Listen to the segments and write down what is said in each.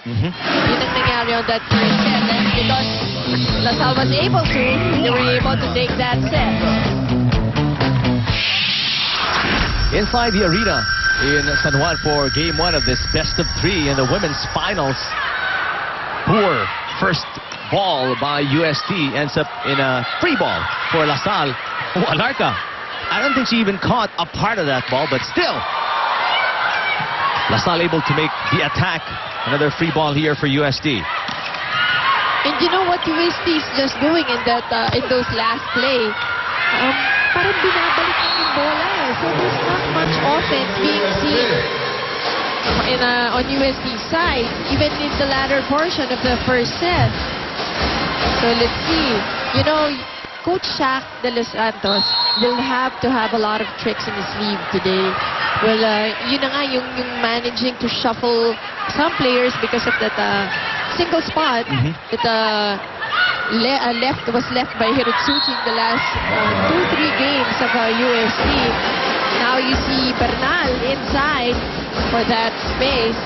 Yun ang nangyari on that first set. And because LaSalle was able to, they were able to take that set. Inside the arena in San Juan for game 1 of this best of 3 in the women's finals. Poor first ball by UST ends up in a free ball for LaSalle. Oh, Alarca, I don't think she even caught a part of that ball, but still, LaSalle able to make the attack. Another free ball here for UST. And you know what UST is just doing in that in those last play? Parang binabalik yung bola eh. So there's not much offense being seen on UST's side, even in the latter portion of the first set. So let's see. You know, Coach Shaq de los Santos will have to have a lot of tricks in his sleeve today. Well, yun na nga yung managing to shuffle some players because of that single spot that was left by Hirotsuki in the last 2-3 games of UST. Now you see Bernal inside for that space.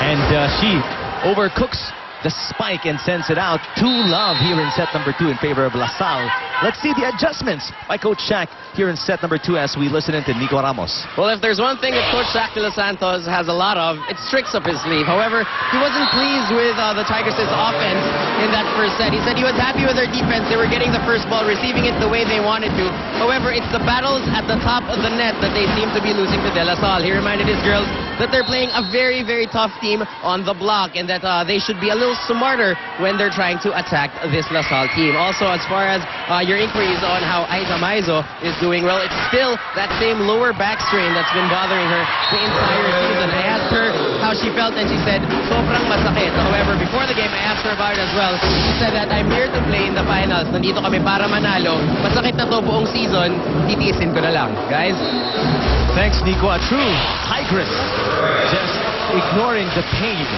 And she overcooks the spike and sends it out. 2-love here in set number 2 in favor of LaSalle. Let's see the adjustments by Coach Shaq here in set number 2 as we listen into Nico Ramos. Well, if there's one thing that Coach Shaq de los Santos has a lot of, it's tricks up his sleeve. However, he wasn't pleased with the Tigers' offense in that first set. He said he was happy with their defense. They were getting the first ball, receiving it the way they wanted to. However, it's the battles at the top of the net that they seem to be losing to De La Salle. He reminded his girls that they're playing a very, very tough team on the block and that they should be a little smarter when they're trying to attack this La Salle team. Also, as far as your inquiries on how Aiza Maizo is doing, well, it's still that same lower back strain that's been bothering her the entire season. I asked her how she felt and she said, sobrang masakit. However, before the game, I asked her about it as well. She said that I'm here to play in the finals. Nandito kami para manalo. Masakit na to buong season. Titiisin ko na lang. Guys? Thanks, Nico. A true tigress. Just ignoring the pain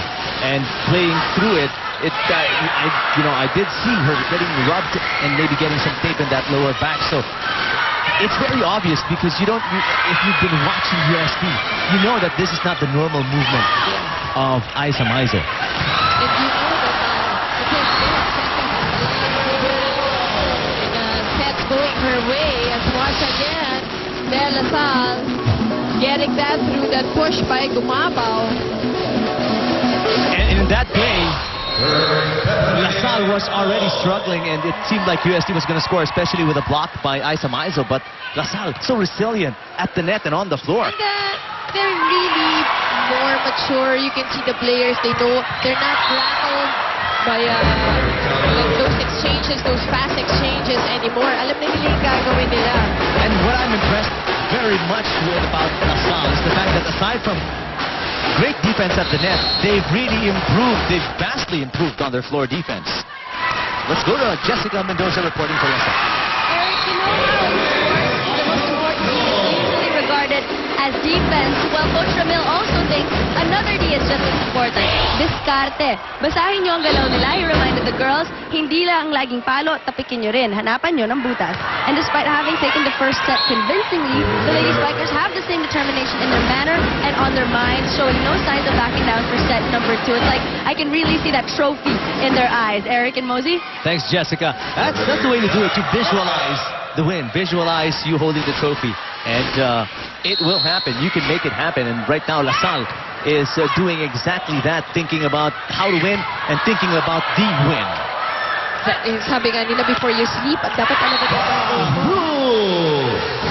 and playing through it. I did see her getting rubbed and maybe getting some tape in that lower back. So it's very obvious because if you've been watching UST, you know that this is not the normal movement of Aiza Maizo. And you know that set's going her way as once again, De La Salle getting that through that push by Gumabaw. And in that play, LaSalle was already struggling, and it seemed like UST was going to score, especially with a block by Aiza Maizo. But LaSalle so resilient at the net and on the floor. And they're really more mature. You can see the players. They know they're not rattled by those exchanges, those fast exchanges anymore. Alam na nila yung gagawin nila. And what I'm impressed very much with about LaSalle is the fact that aside from great defense at the net, they've really improved. They've vastly improved on their floor defense. Let's go to Jessica Mendoza reporting for LaSalle. Eric, you know how the most important D is usually regarded as defense. Well, Coach Ramil also thinks another D is just as important. Diskarte. Basahin nyo ang galaw nila. He reminded the girls, hindi lang laging palo, tapikin nyo rin. Hanapan nyo ng butas. And despite having taken the first set convincingly, the Lady Spikers have the same determination in their manner and on their minds, showing no signs of backing down for set number 2. It's like I can really see that trophy in their eyes. Eric and Mosey? Thanks, Jessica. That's the way to do it, to visualize the win. Visualize you holding the trophy. And it will happen. You can make it happen. And right now, LaSalle is doing exactly that, thinking about how to win and thinking about the win. Sabi nga nila, before you sleep, at dapat ano ba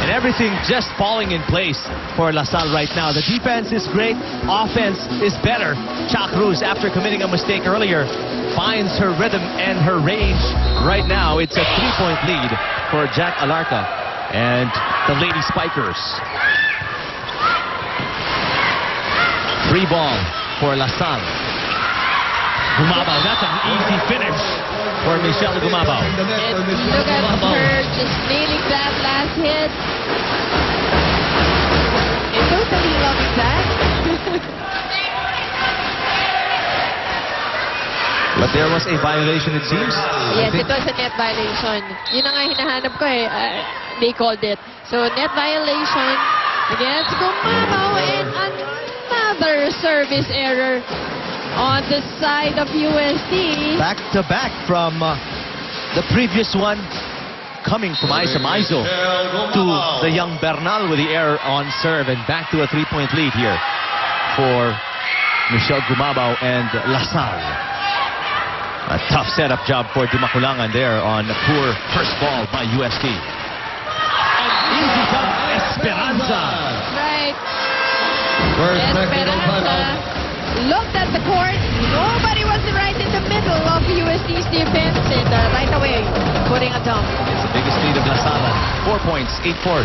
And everything just falling in place for LaSalle right now. The defense is great. Offense is better. Cha Cruz, after committing a mistake earlier, finds her rhythm and her range. Right now, it's a 3-point lead for Jack Alarca and the Lady Spikers. Free ball for LaSalle. Gumabaw, that's an easy finish for Michelle Gumabaw. And look at her just nailing that last hit. And totally loving that. But there was a violation, it seems. Yes, it was a net violation. Yun ang nga hinahanap ko eh. They called it. So, net violation against Gumabaw and another service error on the side of UST. Back to back from the previous one, coming from Isa Maizo to the young Bernal with the error on serve, and back to a 3-point lead here for Michelle Gumabao and Lasal. A tough setup job for Dimaculangan there on a poor first ball by UST. Easy jump, Esperanza. Right. First technical Esperanza timeout. looked at the court. Nobody was right in the middle of UST's defense, and right away putting a dump. It's the biggest lead of Lasal. 4 points, 8-4.